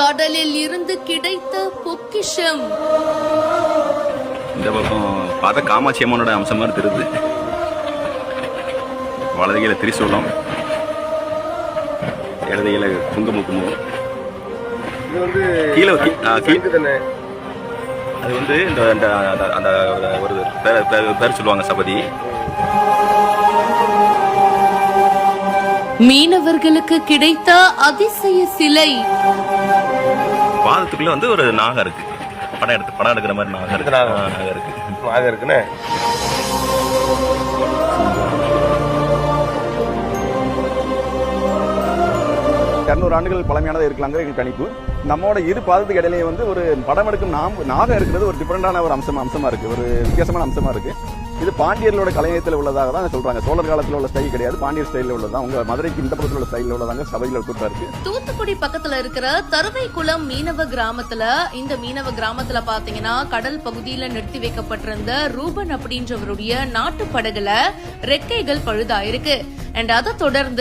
கடலில் இருந்து கிடைத்த பொக்கிஷம். இந்த பக்கம் பார்த்த காமாட்சி அம்மனோட அம்சம் மாதிரி தெரியுது. வலதுகையில திரிசூலம், இடதுகையில குங்குமம். இது வந்து கீழே தானே. அது வந்து இந்த அந்த ஒரு பேர் சொல்லுவாங்க, சபதி. மீனவர்களுக்கு கிடைத்த அதிசய சிலை. பாதத்துக்குள்ள வந்து ஒரு நாகம் இருக்கு. படம் எடுக்கிற மாதிரி நாகம் இருக்கு. நாகம் இருக்குண்ணே. 200 ஆண்டுகள் பழமையானதாக இருக்கலாங்கிற எங்கள் கணிப்பு. நம்மோட இரு பாதத்துக்கு இடையிலேயே வந்து ஒரு படம் எடுக்கும் நாகம் இருக்கிறது ஒரு டிஃபரெண்டான ஒரு அம்சமா இருக்கு, ஒரு வித்தியாசமான அம்சமா இருக்கு. இது பாண்டியர்களோட கலையத்தில் உள்ளதாக தான் சொல்றாங்க. சோழர் காலத்தில் உள்ள ஸ்டைல் கிடையாது, பாண்டியர் ஸ்டைலில் உள்ளதான். உங்க மதுரைக்கு இந்த பக்கத்தில் உள்ள ஸ்டைலில் உள்ளதாங்க சபையில் கூட்டா இருக்கு. தூத்துக்குடி பக்கத்துல இருக்கிற தருவைக்குளம் மீனவ கிராமத்துல, இந்த மீனவ கிராமத்துல பாத்தீங்கன்னா கடல் பகுதியில நிறுத்தி வைக்கப்பட்டிருந்த ரூபன் அப்படின்றவருடைய நாட்டு படகுல ரெக்கைகள் பழுதாயிருக்கு. அண்ட் அதை தொடர்ந்து